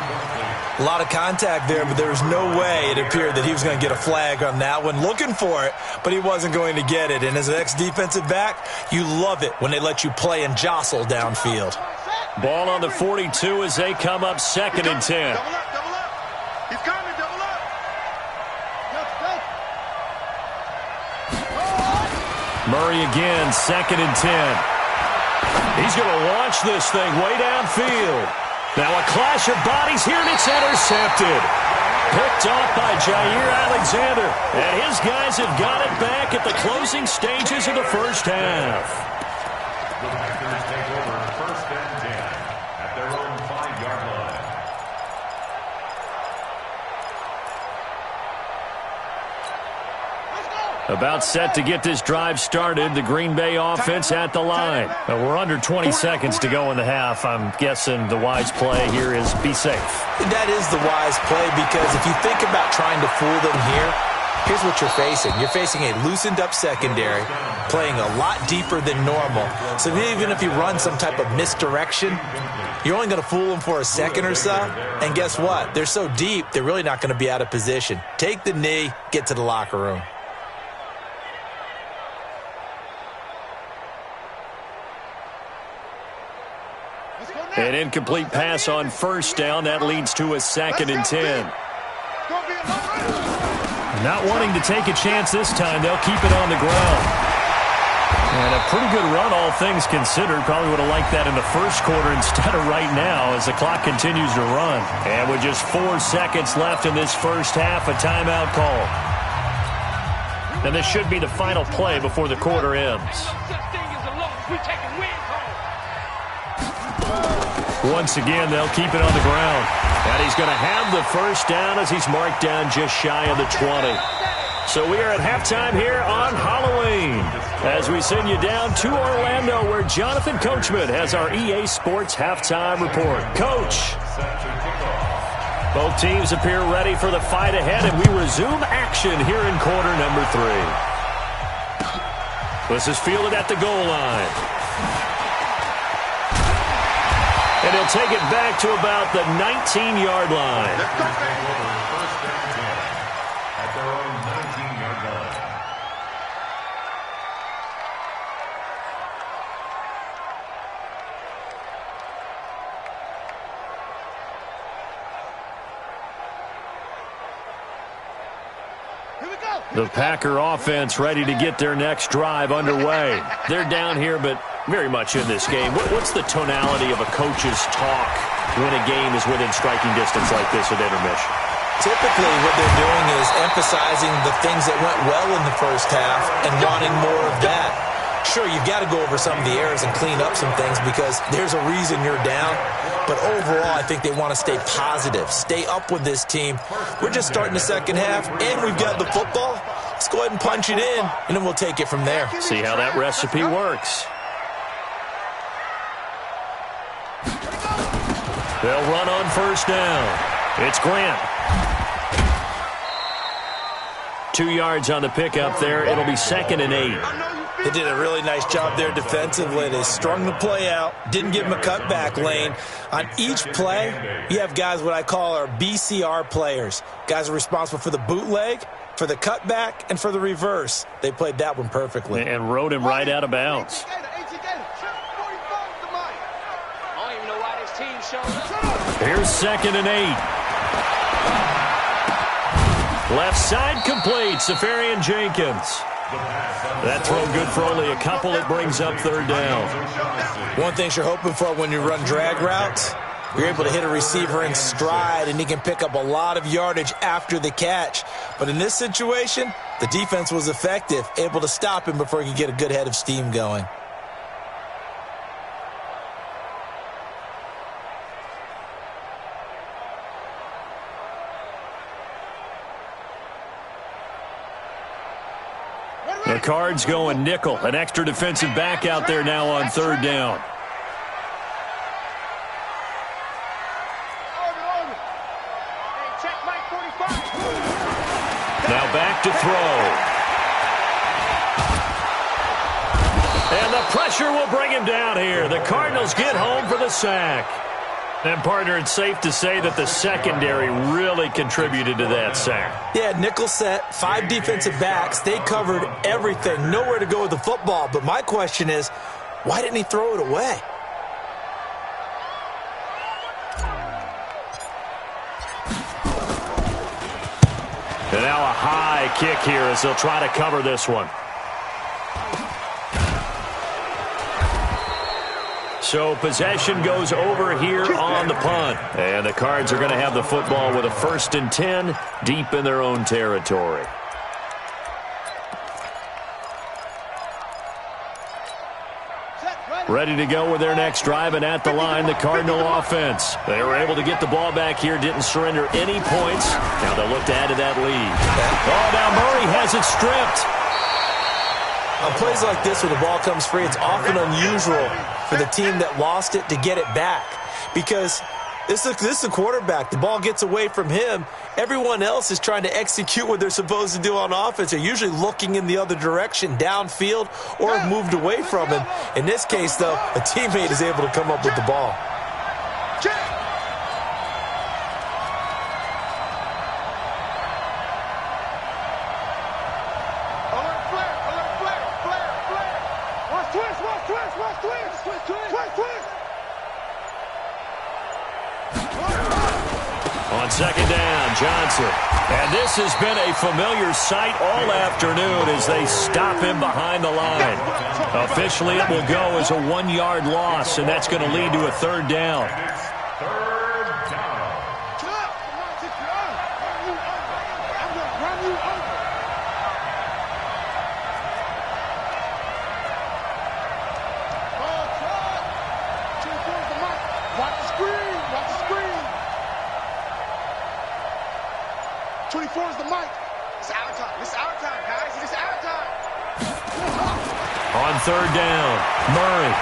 A lot of contact there, but there was no way it appeared that he was going to get a flag on that one. Looking for it, but he wasn't going to get it. And as an ex-defensive back, you love it when they let you play and jostle downfield. Set. Ball on the 42 as they come up 2nd and 10. Double up, double up. He's coming, double up. Murray again, 2nd and 10. He's going to launch this thing way downfield. Now a clash of bodies here, and it's intercepted. Picked off by Jair Alexander. And his guys have got it back at the closing stages of the first half. The Packers take over 1st and 10 at their own 5-yard line. About set to get this drive started. The Green Bay offense at the line. We're under 20 seconds to go in the half. I'm guessing the wise play here is be safe. That is the wise play, because if you think about trying to fool them here, here's what you're facing. You're facing a loosened up secondary, playing a lot deeper than normal. So even if you run some type of misdirection, you're only going to fool them for a second or so. And guess what? They're so deep, they're really not going to be out of position. Take the knee, get to the locker room. An incomplete pass on 1st down. That leads to a 2nd and 10. Not wanting to take a chance this time, they'll keep it on the ground. And a pretty good run, all things considered. Probably would have liked that in the first quarter instead of right now as the clock continues to run. And with just 4 seconds left in this first half, a timeout call. And this should be the final play before the quarter ends. Once again, they'll keep it on the ground. And he's going to have the first down as he's marked down just shy of the 20. So we are at halftime here on Halloween as we send you down to Orlando, where Jonathan Coachman has our EA Sports halftime report. Coach. Both teams appear ready for the fight ahead, and we resume action here in quarter number 3. This is fielded at the goal line. And he'll take it back to about the 19-yard line. Let's go, baby. 1st and 10 at their own 19-yard line. The Packer offense ready to get their next drive underway. They're down here, but very much in this game. What's the tonality of a coach's talk when a game is within striking distance like this at intermission? Typically, what they're doing is emphasizing the things that went well in the first half and wanting more of that. Sure, you've got to go over some of the errors and clean up some things because there's a reason you're down. But overall, I think they want to stay positive, stay up with this team. We're just starting the second half, and we've got the football. Let's go ahead and punch it in, and then we'll take it from there. See how that recipe works. They'll run on 1st down. It's Grant. 2 yards on the pickup there. It'll be 2nd and 8. They did a really nice job there defensively. They strung the play out, didn't give him a cutback lane. On each play, you have guys what I call our BCR players. Guys are responsible for the bootleg, for the cutback, and for the reverse. They played that one perfectly. And rode him right out of bounds. Here's 2nd and 8. Left side complete. Safarian Jenkins. That throw good for only a couple. It brings up 3rd down. One thing you're hoping for when you run drag routes, you're able to hit a receiver in stride, and he can pick up a lot of yardage after the catch. But in this situation, the defense was effective, able to stop him before he could get a good head of steam going. The Cards going nickel. An extra defensive back out there now on 3rd down. Now back to throw. And the pressure will bring him down here. The Cardinals get home for the sack. And, partner, it's safe to say that the secondary really contributed to that sack. Yeah, nickel set, 5 defensive backs. They covered everything. Nowhere to go with the football. But my question is, why didn't he throw it away? And now a high kick here as they'll try to cover this one. So possession goes over here on the punt. And the Cards are going to have the football with a 1st and 10 deep in their own territory. Ready to go with their next drive, and at the line, the Cardinal offense. They were able to get the ball back here, didn't surrender any points. Now they'll look to add to that lead. Oh, now Murray has it stripped. On plays like this, when the ball comes free, it's often unusual for the team that lost it to get it back. Because this is a quarterback. The ball gets away from him. Everyone else is trying to execute what they're supposed to do on offense. They're usually looking in the other direction, downfield, or have moved away from him. In this case, though, a teammate is able to come up with the ball. On 2nd down, Johnson. And this has been a familiar sight all afternoon as they stop him behind the line. Officially, it will go as a 1-yard loss, and that's going to lead to a 3rd down. On 3rd down, Murray.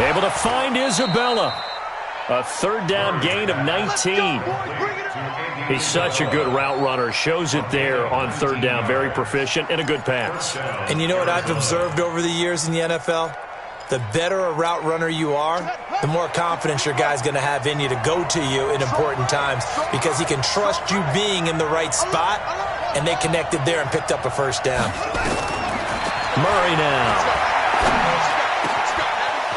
Able to find Isabella. A 3rd down gain of 19. He's such a good route runner. Shows it there on 3rd down. Very proficient and a good pass. And you know what I've observed over the years in the NFL? The better a route runner you are, the more confidence your guy's going to have in you to go to you in important times because he can trust you being in the right spot, and they connected there and picked up a 1st down. Murray now.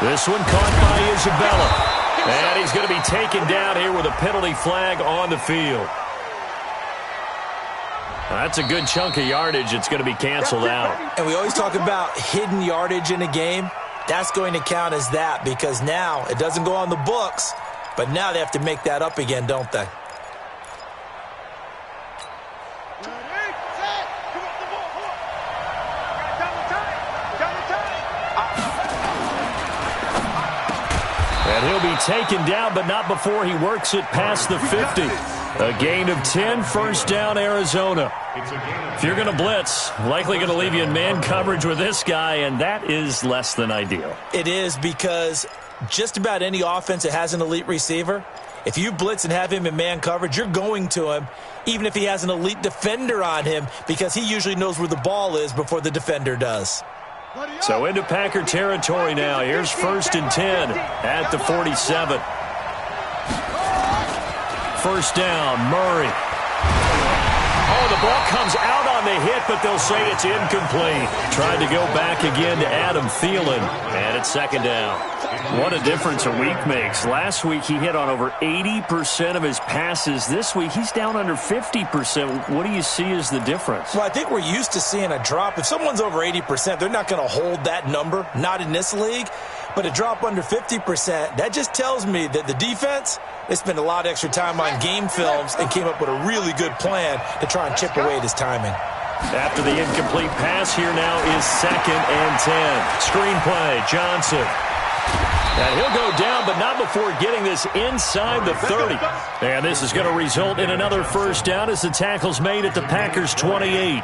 This one caught by Isabella. And he's going to be taken down here with a penalty flag on the field. That's a good chunk of yardage. It's going to be canceled out. And we always talk about hidden yardage in a game. That's going to count as that because now it doesn't go on the books, but now they have to make that up again, don't they? And he'll be taken down, but not before he works it past the 50. A gain of 10, 1st down, Arizona. If you're going to blitz, likely going to leave you in man coverage with this guy, and that is less than ideal. It is because just about any offense that has an elite receiver, if you blitz and have him in man coverage, you're going to him, even if he has an elite defender on him, because he usually knows where the ball is before the defender does. So into Packer territory now. Here's 1st and 10 at the 47. 1st down, Murray. Oh, the ball comes out on the hit, but they'll say it's incomplete. Tried to go back again to Adam Thielen, and it's 2nd down. What a difference a week makes. Last week he hit on over 80% of his passes. This week he's down under 50%. What do you see as the difference? Well, I think we're used to seeing a drop. If someone's over 80%, they're not going to hold that number, not in this league. But a drop under 50%, that just tells me that the defense, they spent a lot of extra time on game films and came up with a really good plan to try and chip away at his timing. After the incomplete pass, here now is 2nd and 10. Screenplay, Johnson. And he'll go down, but not before getting this inside the 30. And this is going to result in another 1st down as the tackle's made at the Packers' 28.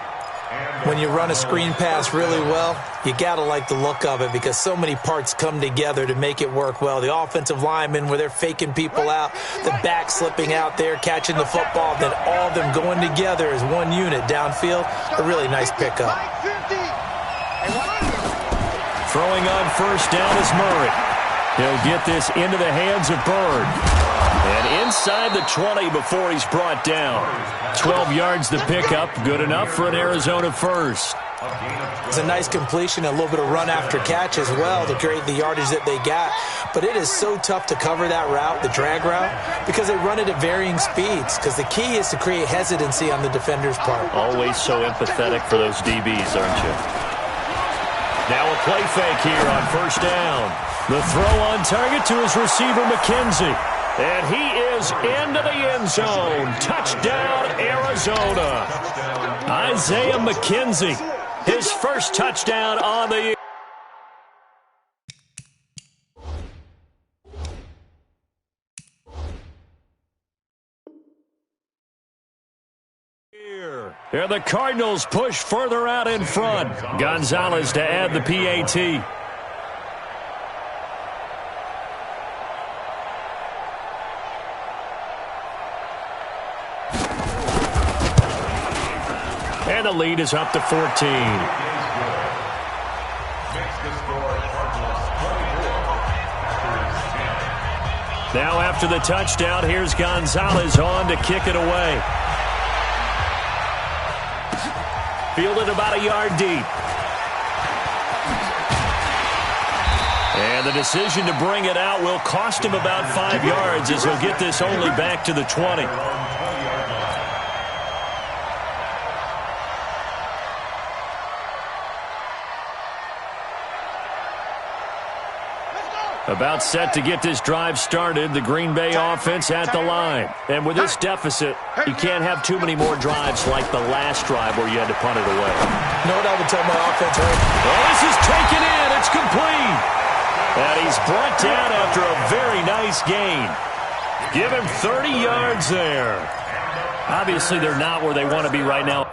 When you run a screen pass really well, you got to like the look of it because so many parts come together to make it work well. The offensive linemen, where they're faking people out, the back slipping out there, catching the football, then all of them going together as one unit downfield. A really nice pickup. Throwing on 1st down is Murray. He'll get this into the hands of Bird. And inside the 20 before he's brought down. 12 yards to pick up. Good enough for an Arizona 1st. It's a nice completion, a little bit of run after catch as well to create the yardage that they got. But it is so tough to cover that route, the drag route, because they run it at varying speeds. Because the key is to create hesitancy on the defender's part. Always so empathetic for those DBs, aren't you? Now a play fake here on first down. The throw on target to his receiver, McKenzie. And he is into the end zone. Touchdown, Arizona. Isaiah McKenzie, his first touchdown on the year. Here the Cardinals push further out in front. Gonzalez to add the PAT. And the lead is up to 14. Now after the touchdown, here's Gonzalez on to kick it away. Fielded about a yard deep. And the decision to bring it out will cost him about 5 yards as he'll get this only back to the 20. About set to get this drive started, the Green Bay offense at the line. And with this deficit, you can't have too many more drives like the last drive where you had to punt it away. You know what I would tell my offense? Well, this is taken in. It's complete. And he's brought down after a very nice gain. Give him 30 yards there. Obviously, they're not where they want to be right now.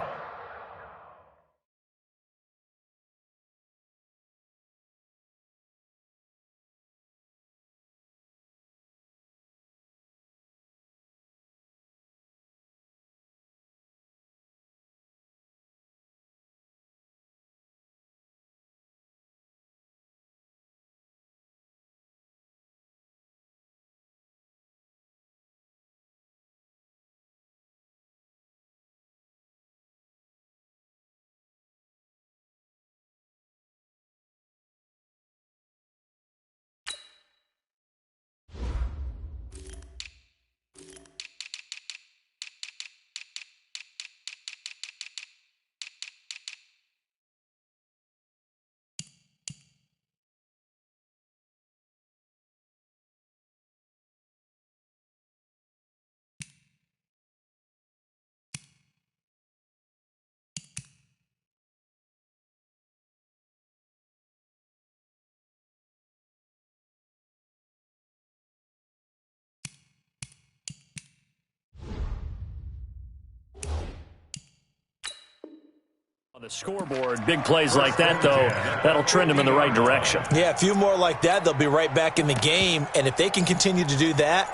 On the scoreboard, big plays like that, though, that'll trend them in the right direction. Yeah, a few more like that, they'll be right back in the game. And if they can continue to do that,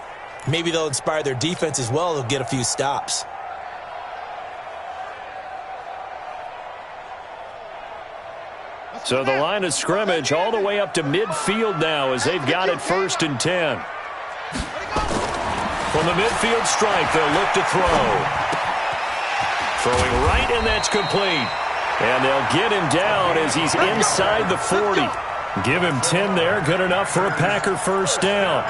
maybe they'll inspire their defense as well. They'll get a few stops. So the line of scrimmage all the way up to midfield now as they've got it 1st and 10. From the midfield stripe, they'll look to throw. Throwing right, and that's complete. And they'll get him down as he's inside the 40. Give him 10 there. Good enough for a Packer first down.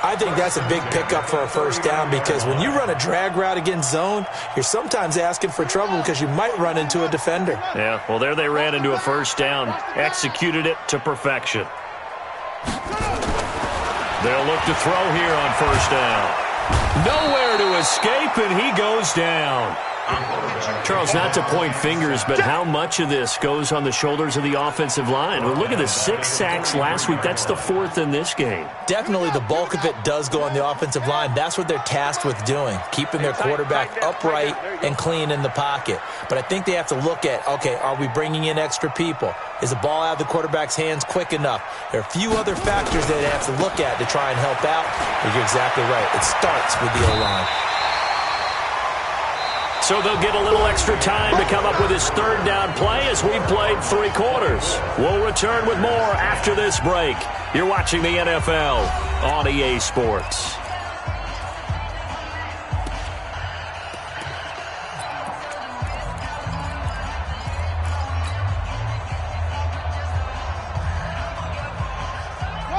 I think that's a big pickup for a first down because when you run a drag route against zone, you're sometimes asking for trouble because you might run into a defender. Yeah, well, there they ran into a first down. Executed it to perfection. They'll look to throw here on first down. Nowhere to escape, and he goes down. Charles, not to point fingers, but how much of this goes on the shoulders of the offensive line? Well, look at the 6 sacks last week. That's the 4th in this game. Definitely the bulk of it does go on the offensive line. That's what they're tasked with doing, keeping their quarterback upright and clean in the pocket. But I think they have to look at, okay, are we bringing in extra people? Is the ball out of the quarterback's hands quick enough? There are a few other factors that they have to look at to try and help out. But you're exactly right. It starts with the O-line. So they'll get a little extra time to come up with his 3rd down play as we've played 3 quarters. We'll return with more after this break. You're watching the NFL on EA Sports.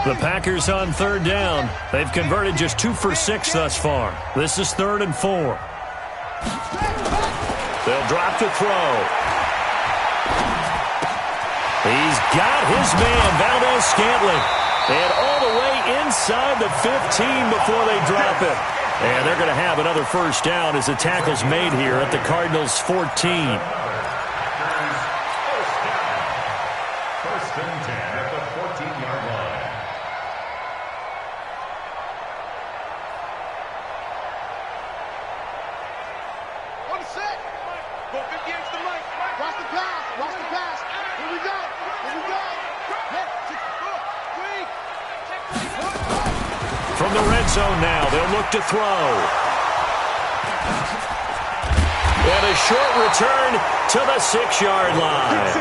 The Packers on third down. They've converted just 2 for 6 thus far. This is 3rd and 4. They'll drop to throw. He's got his man, Valdez-Scantling. And all the way inside the 15 before they drop it. And they're going to have another first down as the tackle's made here at the Cardinals' 14. First and 10 at the 14-yard line. On the set. Go 50 to the mic. Watch the pass. Watch the pass. Here we go. Here we go. From the red zone now, they'll look to throw. And a short return to the 6-yard line.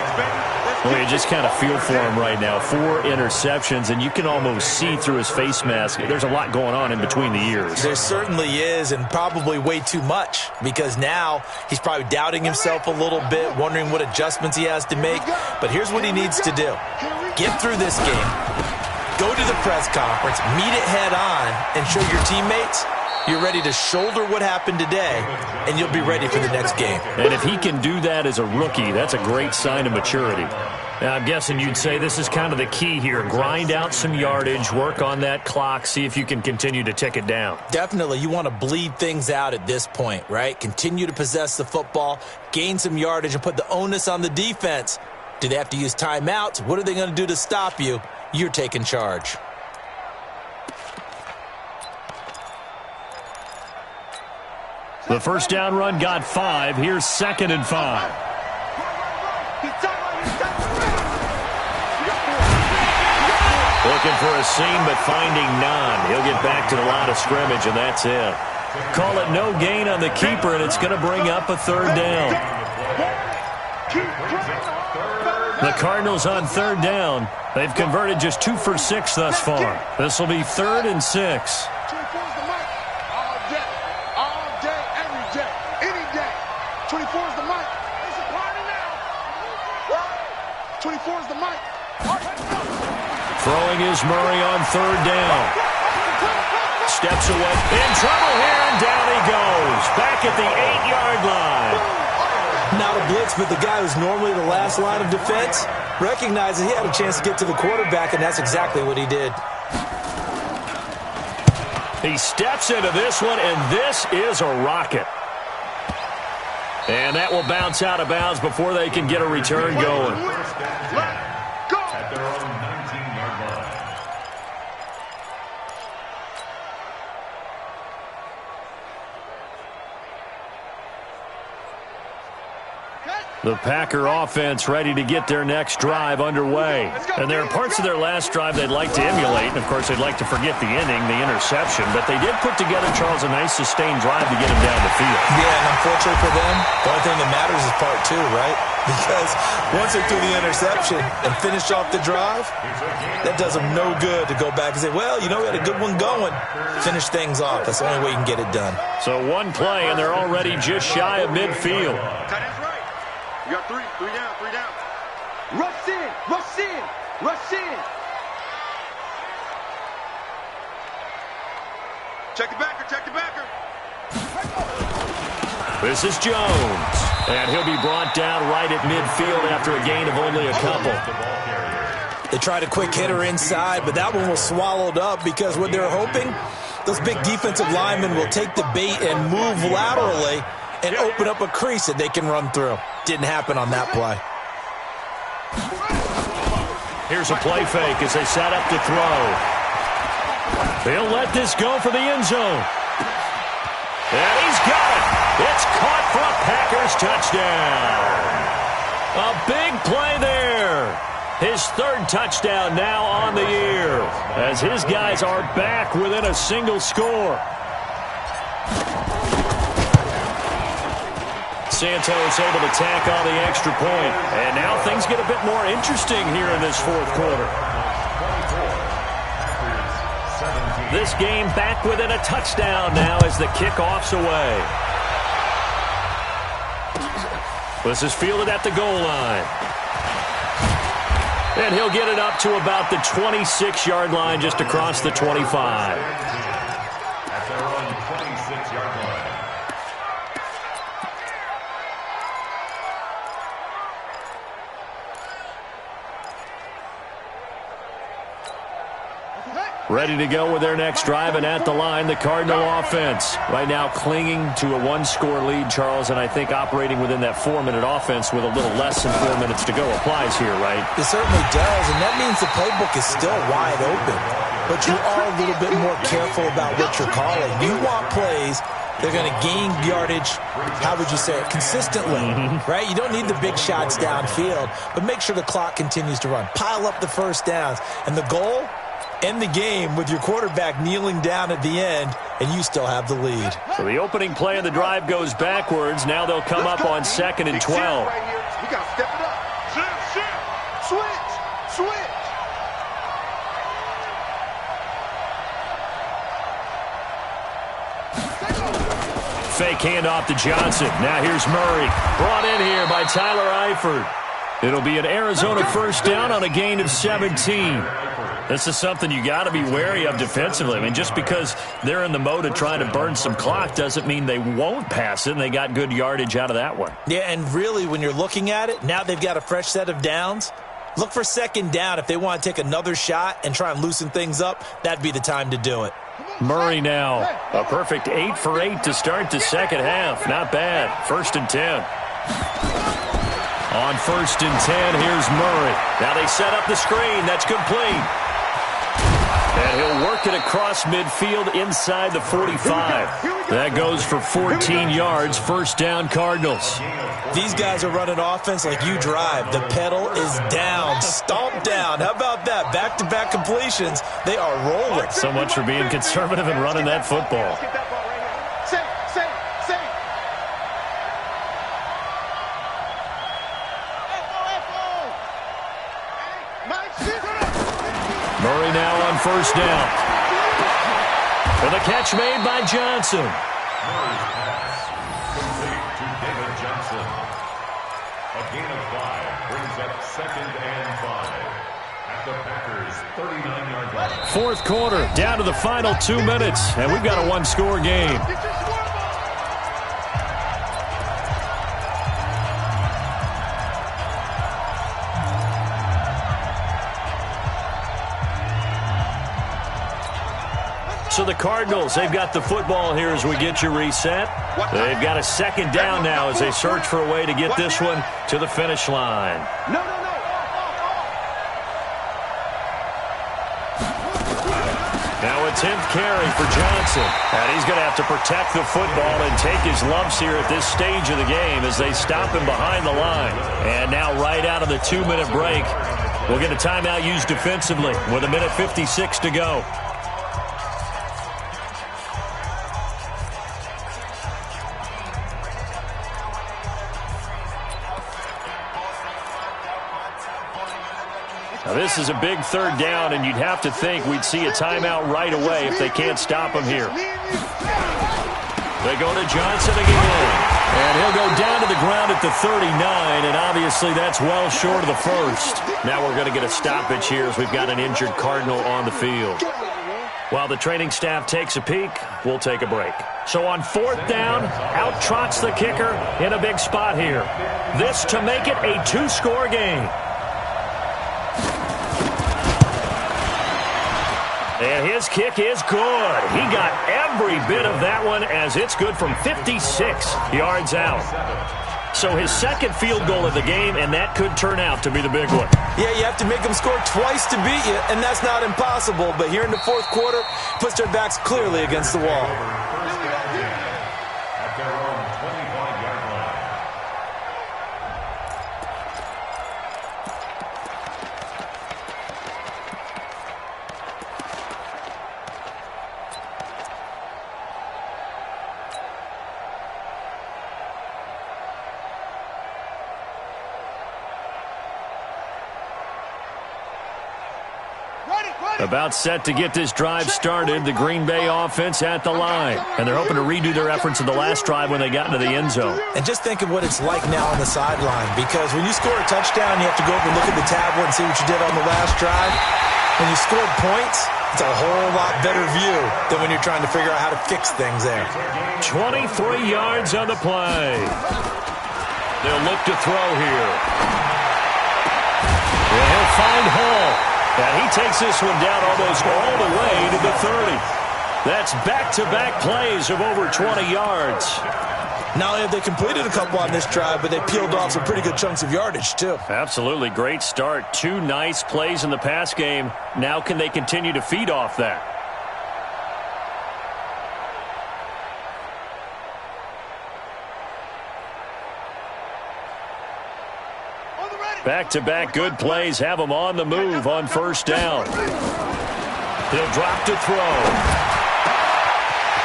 Well, you just kind of feel for him right now. 4 interceptions, and you can almost see through his face mask. There's a lot going on in between the ears. There certainly is, and probably way too much, because now he's probably doubting himself a little bit, wondering what adjustments he has to make. But here's what he needs to do. Get through this game, go to the press conference, meet it head on, and show your teammates you're ready to shoulder what happened today, and you'll be ready for the next game. And if he can do that as a rookie, that's a great sign of maturity. Now, I'm guessing you'd say this is kind of the key here. Grind out some yardage, work on that clock, see if you can continue to tick it down. Definitely. You want to bleed things out at this point, right? Continue to possess the football, gain some yardage, and put the onus on the defense. Do they have to use timeouts? What are they going to do to stop you? You're taking charge. The first down run got 5. Here's 2nd and 5. Looking for a seam, but finding none. He'll get back to the line of scrimmage, and that's it. Call it no gain on the keeper, and it's going to bring up a 3rd down. The Cardinals on 3rd down. They've converted just 2 for 6 thus far. This will be 3rd and 6. 24 is the mic. It's a party now. 24 is the mic. Throwing is Murray on 3rd down. Steps away. In trouble here, and down he goes. Back at the 8-yard line. Not a blitz, but the guy who's normally the last line of defense recognized that he had a chance to get to the quarterback, and that's exactly what he did. He steps into this one, and this is a rocket. And that will bounce out of bounds before they can get a return going. At their own 19-yard line. The Packer offense ready to get their next drive underway. And there are parts of their last drive they'd like to emulate. And, of course, they'd like to forget the inning, the interception. But they did put together, Charles, a nice sustained drive to get him down the field. Yeah, and unfortunately for them, the only thing that matters is part 2, right? Because once they threw the interception and finished off the drive, that does them no good to go back and say, well, you know, we had a good one going. Finish things off. That's the only way you can get it done. So one play, and they're already just shy of midfield. You got 3 down. Rush in. Check the backer. This is Jones. And he'll be brought down right at midfield after a gain of only a couple. They tried a quick hitter inside, but that one was swallowed up because what they're hoping, those big defensive linemen will take the bait and move laterally and open up a crease that they can run through. Didn't happen on that play. Here's a play fake as they set up to throw. They'll let this go for the end zone. And he's got it. It's caught for a Packers touchdown. A big play there. His 3rd touchdown now on the year as his guys are back within a single score. Santos able to tack on the extra point. And now things get a bit more interesting here in this 4th quarter. This game back within a touchdown now as the kickoff's away. This is fielded at the goal line. And he'll get it up to about the 26-yard line, just across the 25. At their own 26-yard line. Ready to go with their next drive, and at the line, the Cardinal offense. Right now clinging to a one-score lead, Charles, and I think operating within that 4-minute offense with a little less than 4 minutes to go applies here, right? It certainly does, and that means the playbook is still wide open. But you are a little bit more careful about what you're calling. You want plays they're going to gain yardage, how would you say it, consistently, right? You don't need the big shots downfield, but make sure the clock continues to run. Pile up the first downs, and the goal, end the game with your quarterback kneeling down at the end, and you still have the lead. So the opening play of the drive goes backwards. Now they'll come up on 2nd and 12. We got to step it up. Switch. Fake handoff to Johnson. Now here's Murray. Brought in here by Tyler Eifert. It'll be an Arizona first down on a gain of 17. This is something you got to be wary of defensively. I mean, just because they're in the mode of trying to burn some clock doesn't mean they won't pass it, and they got good yardage out of that one. Yeah, and really, when you're looking at it, now they've got a fresh set of downs. Look for 2nd down. If they want to take another shot and try and loosen things up, that'd be the time to do it. Murray now. A perfect 8 for 8 to start the second half. Not bad. 1st and 10. On 1st and 10, here's Murray. Now they set up the screen. That's complete. And he'll work it across midfield inside the 45. That goes for 14 yards. First down, Cardinals. These guys are running offense like you drive. The pedal is down. Stomp down. How about that? Back-to-back completions. They are rolling. So much for being conservative and running that football. Murray now on 1st down. And the catch made by Johnson. Murray's pass complete to David Johnson. A gain of 5 brings up 2nd and 5 at the Packers' 39-yard line. Fourth quarter, down to the final 2 minutes, and we've got a one-score game. So the Cardinals, they've got the football here as we get you reset. They've got a 2nd down now as they search for a way to get this one to the finish line. Now a 10th carry for Johnson. And he's going to have to protect the football and take his lumps here at this stage of the game as they stop him behind the line. And now right out of the 2-minute break, we'll get a timeout used defensively with 1:56 to go. Now this is a big 3rd down, and you'd have to think we'd see a timeout right away if they can't stop him here. They go to Johnson again, and he'll go down to the ground at the 39, and obviously that's well short of the first. Now we're going to get a stoppage here as we've got an injured Cardinal on the field. While the training staff takes a peek, we'll take a break. So on 4th down, out trots the kicker in a big spot here. This to make it a 2-score game. And his kick is good. He got every bit of that one as it's good from 56 yards out. So his 2nd field goal of the game, and that could turn out to be the big one. Yeah, you have to make them score twice to beat you, and that's not impossible. But here in the 4th quarter, puts their backs clearly against the wall. At their own 25-yard line. Ready? About set to get this drive started. The Green Bay offense at the line. And they're hoping to redo their efforts in the last drive when they got into the end zone. And just think of what it's like now on the sideline. Because when you score a touchdown, you have to go over and look at the tablet and see what you did on the last drive. When you scored points, it's a whole lot better view than when you're trying to figure out how to fix things there. 23 yards on the play. They'll look to throw here. And he'll find Hall. And he takes this one down almost all the way to the 30. That's back-to-back plays of over 20 yards. Not only have they completed a couple on this drive, but they peeled off some pretty good chunks of yardage, too. Absolutely. Great start. 2 nice plays in the pass game. Now can they continue to feed off that? Back-to-back good plays have him on the move on first down. He'll drop to throw.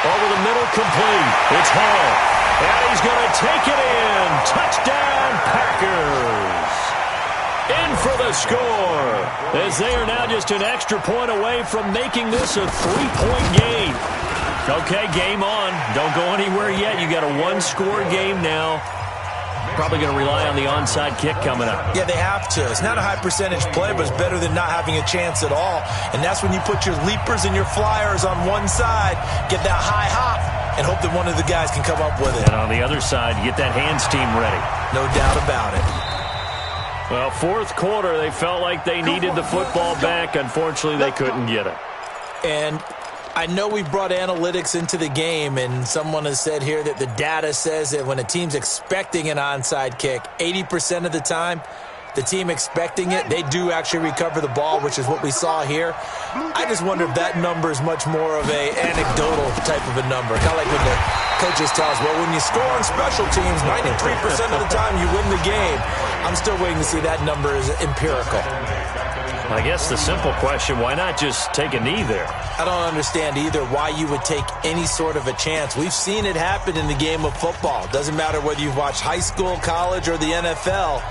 Over the middle, complete. It's Hall. And he's going to take it in. Touchdown, Packers. In for the score. As they are now just an extra point away from making this a 3-point game. Okay, game on. Don't go anywhere yet. You got a 1-score game now. Probably going to rely on the onside kick coming up. Yeah, they have to. It's not a high percentage play, but it's better than not having a chance at all. And that's when you put your leapers and your flyers on one side, get that high hop, and hope that one of the guys can come up with it. And on the other side, you get that hands team ready. No doubt about it. Well, fourth quarter, they felt like they needed the football back. Unfortunately, they couldn't get it. And I know we brought analytics into the game, and someone has said here that the data says that when a team's expecting an onside kick, 80% of the time, the team expecting it, they do actually recover the ball, which is what we saw here. I just wonder if that number is much more of a anecdotal type of a number. Kind of like when the coaches tell us, well, when you score on special teams, 93% of the time you win the game. I'm still waiting to see that number is empirical. I guess the simple question, why not just take a knee there? I don't understand either why you would take any sort of a chance. We've seen it happen in the game of football. Doesn't matter whether you've watched high school, college, or the NFL.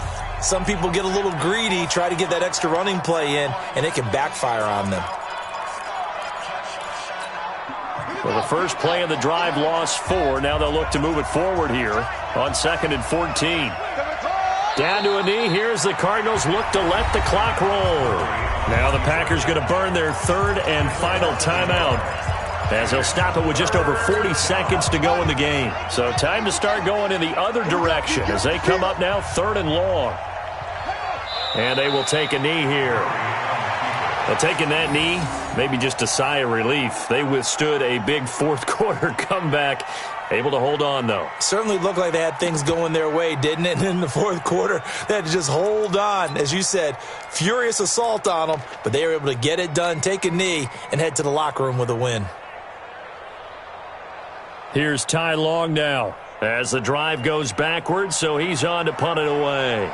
Some people get a little greedy, try to get that extra running play in, and it can backfire on them. Well, the first play of the drive lost 4. Now they'll look to move it forward here on 2nd and 14. Down to a knee. Here's the Cardinals look to let the clock roll. Now the Packers going to burn their 3rd and final timeout as they'll stop it with just over 40 seconds to go in the game. So time to start going in the other direction as they come up now 3rd and long. And they will take a knee here. Well, taking that knee, maybe just a sigh of relief. They withstood a big fourth quarter comeback. Able to hold on, though. Certainly looked like they had things going their way, didn't it? And in the fourth quarter, they had to just hold on. As you said, furious assault on them, but they were able to get it done, take a knee, and head to the locker room with a win. Here's Ty Long now as the drive goes backwards, so he's on to punt it away.